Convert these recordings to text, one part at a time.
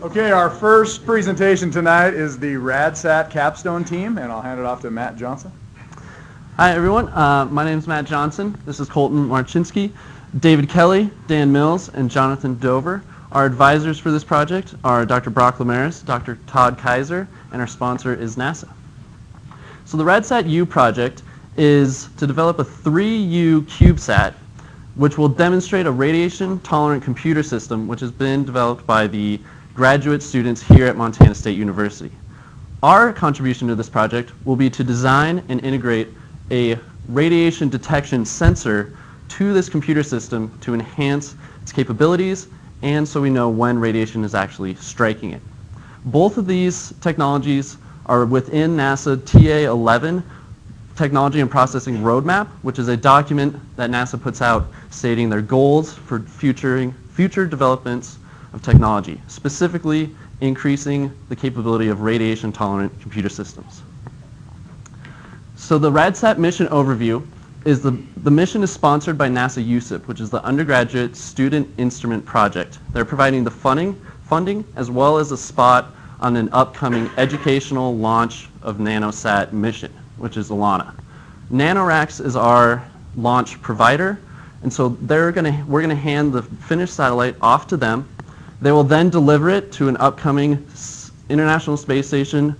Okay, our first presentation tonight is the RadSat capstone team, and I'll hand it off to Matt Johnson. Hi everyone, my name is Matt Johnson. This is Colton Marchinsky. David Kelly, Dan Mills, and Jonathan Dover. Our advisors for this project are Dr. Brock Lamaris, Dr. Todd Kaiser, and our sponsor is NASA. So the RadSat-U project is to develop a 3U CubeSat which will demonstrate a radiation-tolerant computer system which has been developed by the graduate students here at Montana State University. Our contribution to this project will be to design and integrate a radiation detection sensor to this computer system to enhance its capabilities and so we know when radiation is actually striking it. Both of these technologies are within NASA TA11 Technology and Processing Roadmap, which is a document that NASA puts out stating their goals for future developments of technology, specifically increasing the capability of radiation-tolerant computer systems. So the RadSat mission overview is the mission is sponsored by NASA USIP, which is the Undergraduate Student Instrument Project. They're providing the funding as well as a spot on an upcoming educational launch of NanoSat mission, which is Alana. NanoRacks is our launch provider, and so we're going to hand the finished satellite off to them. They will then deliver it to an upcoming International Space Station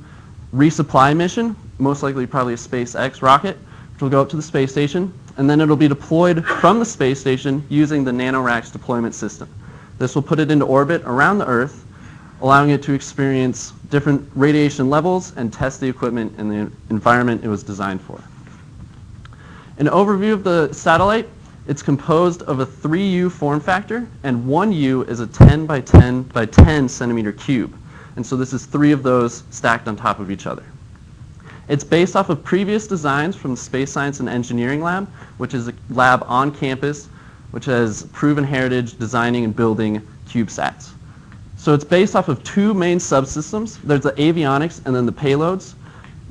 resupply mission, most likely probably a SpaceX rocket, which will go up to the space station, and then it'll be deployed from the space station using the NanoRacks deployment system. This will put it into orbit around the Earth, allowing it to experience different radiation levels and test the equipment in the environment it was designed for. An overview of the satellite: it's composed of a 3U form factor, and 1U is a 10 by 10 by 10 centimeter cube. And so this is 3 of those stacked on top of each other. It's based off of previous designs from the Space Science and Engineering Lab, which is a lab on campus which has proven heritage designing and building CubeSats. So it's based off of 2 main subsystems. There's the avionics and then the payloads.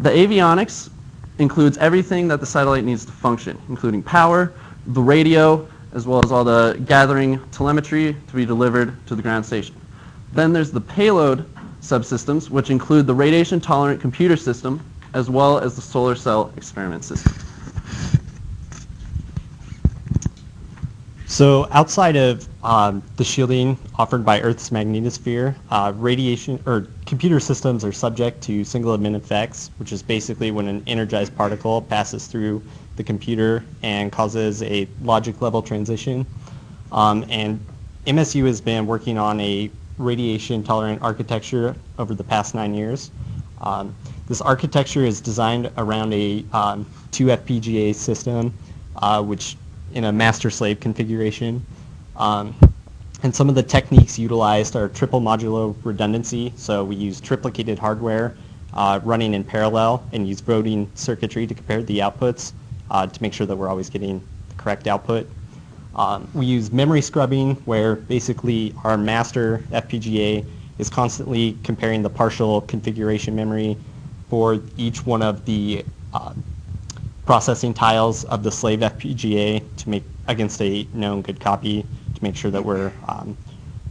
The avionics includes everything that the satellite needs to function, including power, the radio, as well as all the gathering telemetry to be delivered to the ground station. Then there's the payload subsystems, which include the radiation-tolerant computer system, as well as the solar cell experiment system. So outside of the shielding offered by Earth's magnetosphere, radiation or computer systems are subject to single emission effects, which is basically when an energized particle passes through the computer and causes a logic level transition. And MSU has been working on a radiation tolerant architecture over the past 9 years. This architecture is designed around a 2 FPGA system, which in a master-slave configuration. And some of the techniques utilized are triple modulo redundancy, so we use triplicated hardware running in parallel and use voting circuitry to compare the outputs to make sure that we're always getting the correct output. We use memory scrubbing, where basically our master FPGA is constantly comparing the partial configuration memory for each one of the processing tiles of the slave FPGA to make against a known good copy to make sure that we're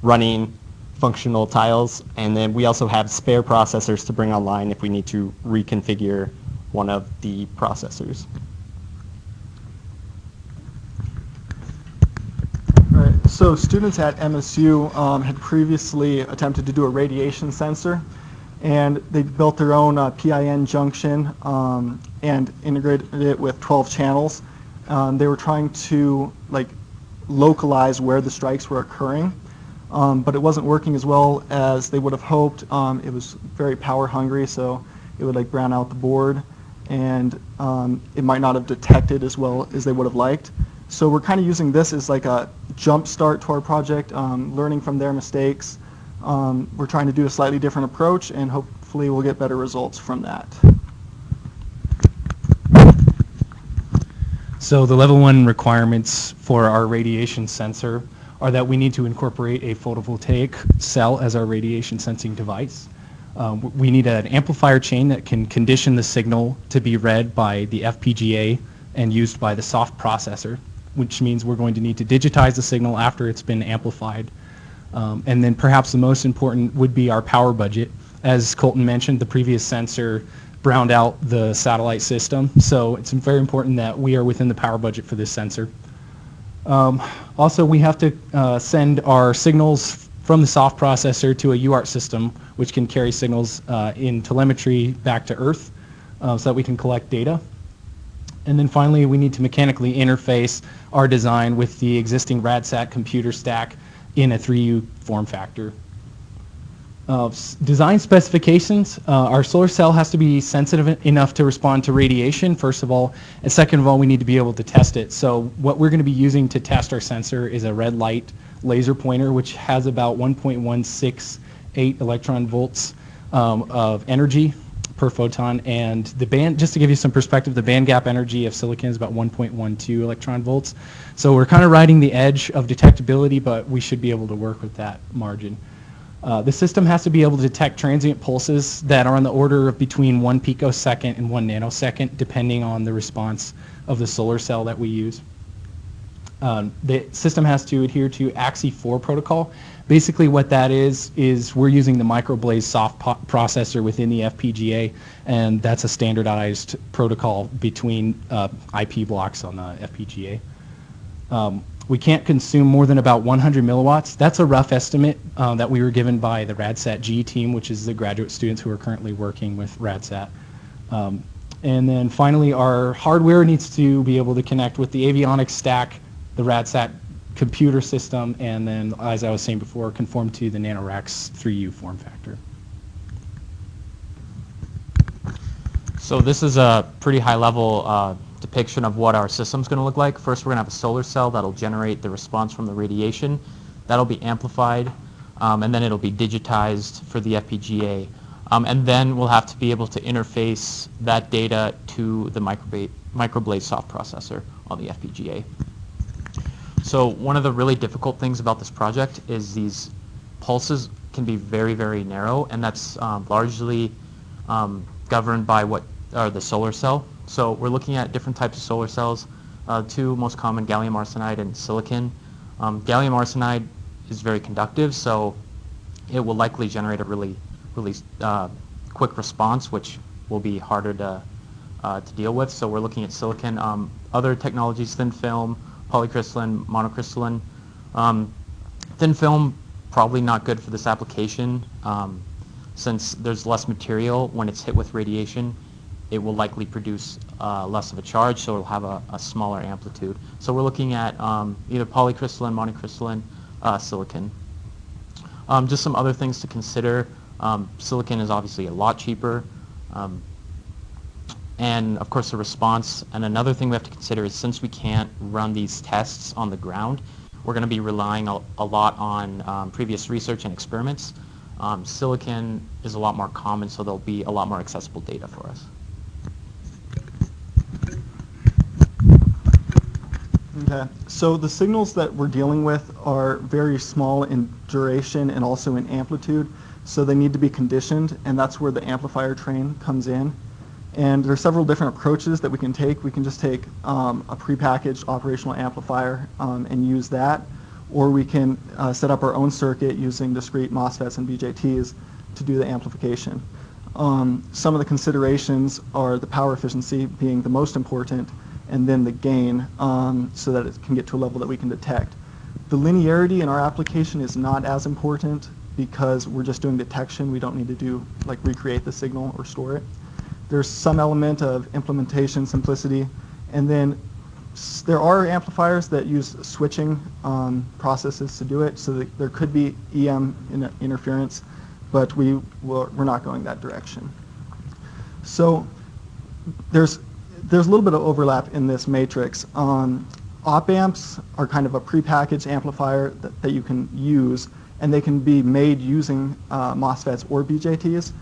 running functional tiles. And then we also have spare processors to bring online if we need to reconfigure one of the processors. Right. So students at MSU had previously attempted to do a radiation sensor, and they built their own PIN junction and integrated it with 12 channels. They were trying to localize where the strikes were occurring, but it wasn't working as well as they would have hoped. It was very power hungry, so it would brown out the board, and it might not have detected as well as they would have liked. So we're kind of using this as a jump start to our project, learning from their mistakes. We're trying to do a slightly different approach, and hopefully we'll get better results from that. So the level 1 requirements for our radiation sensor are that we need to incorporate a photovoltaic cell as our radiation sensing device. We need an amplifier chain that can condition the signal to be read by the FPGA and used by the soft processor, which means we're going to need to digitize the signal after it's been amplified. And then perhaps the most important would be our power budget. As Colton mentioned, the previous sensor browned out the satellite system, so it's very important that we are within the power budget for this sensor. Also, we have to send our signals from the soft processor to a UART system, which can carry signals in telemetry back to Earth so that we can collect data. And then finally, we need to mechanically interface our design with the existing RadSat computer stack in a 3U form factor. Design specifications, our solar cell has to be sensitive enough to respond to radiation, first of all, and second of all, we need to be able to test it. So what we're going to be using to test our sensor is a red light laser pointer, which has about 1.168 electron volts of energy per photon, and the band, just to give you some perspective, the band gap energy of silicon is about 1.12 electron volts. So we're kind of riding the edge of detectability, but we should be able to work with that margin. The system has to be able to detect transient pulses that are on the order of between 1 picosecond and 1 nanosecond, depending on the response of the solar cell that we use. The system has to adhere to AXI-4 protocol. Basically what that is we're using the microblaze soft processor within the FPGA, and that's a standardized protocol between IP blocks on the FPGA. We can't consume more than about 100 milliwatts. That's a rough estimate that we were given by the RadSat G team, which is the graduate students who are currently working with RadSat. And then finally, our hardware needs to be able to connect with the avionics stack, the RadSat computer system, and then, as I was saying before, conform to the NanoRacks 3U form factor. So this is a pretty high-level depiction of what our system's going to look like. First, we're going to have a solar cell that'll generate the response from the radiation. That'll be amplified, and then it'll be digitized for the FPGA. And then we'll have to be able to interface that data to the microblaze soft processor on the FPGA. So one of the really difficult things about this project is these pulses can be very, very narrow, and that's largely governed by what are the solar cell. So we're looking at different types of solar cells, two most common, gallium arsenide and silicon. Gallium arsenide is very conductive, so it will likely generate a really quick response, which will be harder to deal with. So we're looking at silicon. Other technologies, thin film, polycrystalline, monocrystalline. Thin film, probably not good for this application. Since there's less material when it's hit with radiation, it will likely produce less of a charge, so it'll have a smaller amplitude. So we're looking at either polycrystalline, monocrystalline, silicon. Just some other things to consider. Silicon is obviously a lot cheaper. And of course the response. And another thing we have to consider is, since we can't run these tests on the ground, we're going to be relying a lot on previous research and experiments. Silicon is a lot more common, so there'll be a lot more accessible data for us. Okay, so the signals that we're dealing with are very small in duration and also in amplitude, so they need to be conditioned, and that's where the amplifier train comes in. And there are several different approaches that we can take. We can just take a prepackaged operational amplifier and use that, or we can set up our own circuit using discrete MOSFETs and BJTs to do the amplification. Some of the considerations are the power efficiency being the most important, and then the gain, so that it can get to a level that we can detect. The linearity in our application is not as important because we're just doing detection. We don't need to do, like, recreate the signal or store it. There's some element of implementation simplicity, and then there are amplifiers that use switching processes to do it, so that there could be EM interference, but we're not going that direction. So there's a little bit of overlap in this matrix. Op amps are kind of a prepackaged amplifier that you can use, and they can be made using MOSFETs or BJTs.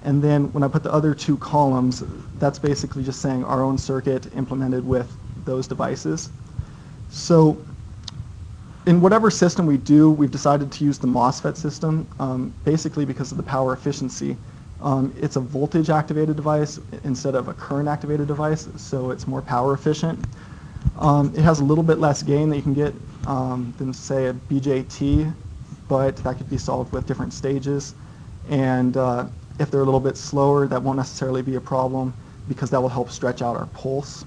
And then when I put the other two columns, that's basically just saying our own circuit implemented with those devices. So in whatever system we do, we've decided to use the MOSFET system, basically because of the power efficiency. It's a voltage activated device instead of a current activated device, so it's more power efficient. It has a little bit less gain that you can get than, say, a BJT, but that could be solved with different stages. And if they're a little bit slower, that won't necessarily be a problem because that will help stretch out our pulse,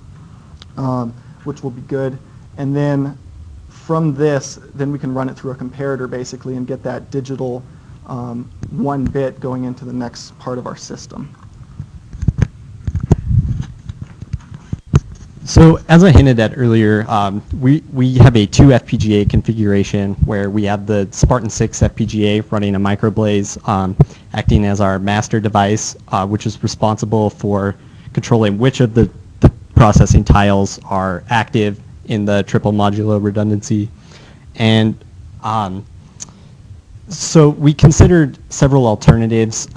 which will be good. And then from this, then we can run it through a comparator basically and get that digital 1 bit going into the next part of our system. So as I hinted at earlier, we have a 2 FPGA configuration where we have the Spartan 6 FPGA running a microblaze, acting as our master device, which is responsible for controlling which of the processing tiles are active in the triple modulo redundancy. And so we considered several alternatives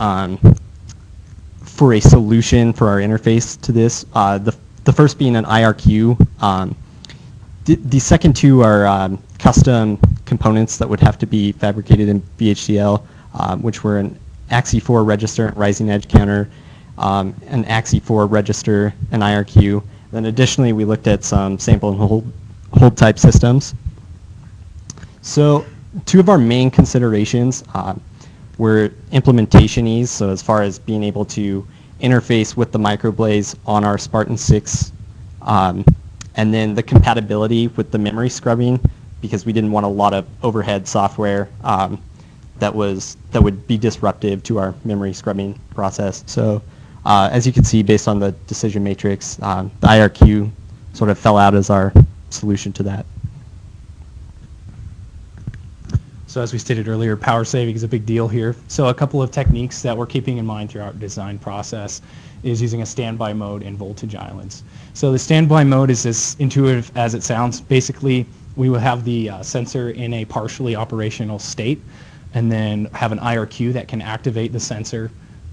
for a solution for our interface to this. The first being an IRQ. The second two are custom components that would have to be fabricated in VHDL, which were an AXI4 register, rising edge counter, an AXI4 register, an IRQ. Then additionally, we looked at some sample and hold type systems. So two of our main considerations were implementation ease, so as far as being able to interface with the microblaze on our Spartan 6, and then the compatibility with the memory scrubbing, because we didn't want a lot of overhead software that would be disruptive to our memory scrubbing process. So as you can see, based on the decision matrix, the IRQ sort of fell out as our solution to that. So as we stated earlier, power saving is a big deal here. So a couple of techniques that we're keeping in mind throughout our design process is using a standby mode and voltage islands. So the standby mode is as intuitive as it sounds. Basically, we will have the sensor in a partially operational state and then have an IRQ that can activate the sensor.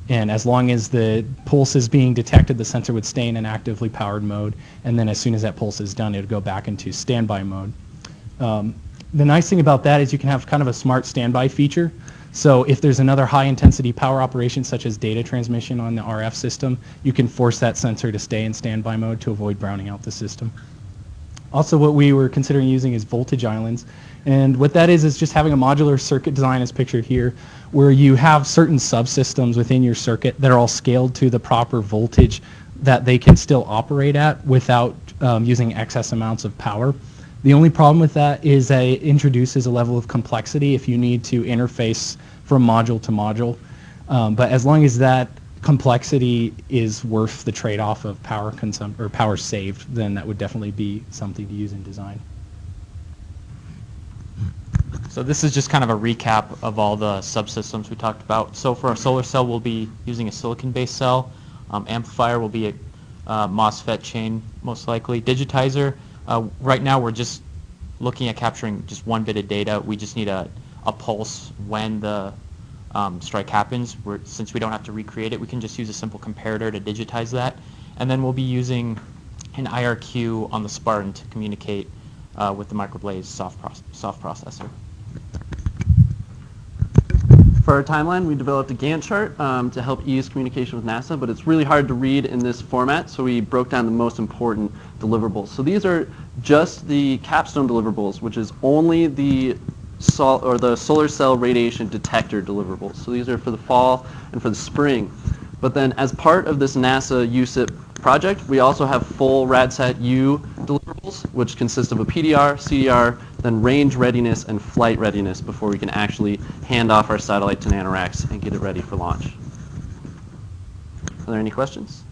And as long as the pulse is being detected, the sensor would stay in an actively powered mode. And then as soon as that pulse is done, it would go back into standby mode. The nice thing about that is you can have kind of a smart standby feature. So if there's another high intensity power operation such as data transmission on the RF system, you can force that sensor to stay in standby mode to avoid browning out the system. Also, what we were considering using is voltage islands. And what that is just having a modular circuit design as pictured here, where you have certain subsystems within your circuit that are all scaled to the proper voltage that they can still operate at without using excess amounts of power. The only problem with that is that it introduces a level of complexity if you need to interface from module to module. But as long as that complexity is worth the trade-off of power or power saved, then that would definitely be something to use in design. So this is just kind of a recap of all the subsystems we talked about. So for our solar cell, we'll be using a silicon-based cell. Amplifier will be a MOSFET chain, most likely. Digitizer. Right now we're just looking at capturing just 1 bit of data. We just need a pulse when the strike happens. Since we don't have to recreate it, we can just use a simple comparator to digitize that. And then we'll be using an IRQ on the Spartan to communicate with the microblaze soft processor. For our timeline, we developed a Gantt chart to help ease communication with NASA, but it's really hard to read in this format, so we broke down the most important deliverables. So these are just the capstone deliverables, which is only the solar cell radiation detector deliverables. So these are for the fall and for the spring. But then as part of this NASA USIP project, we also have full RadSat U deliverables, which consist of a PDR, CDR, then range readiness and flight readiness before we can actually hand off our satellite to nanoracks and get it ready for launch. Are there any questions?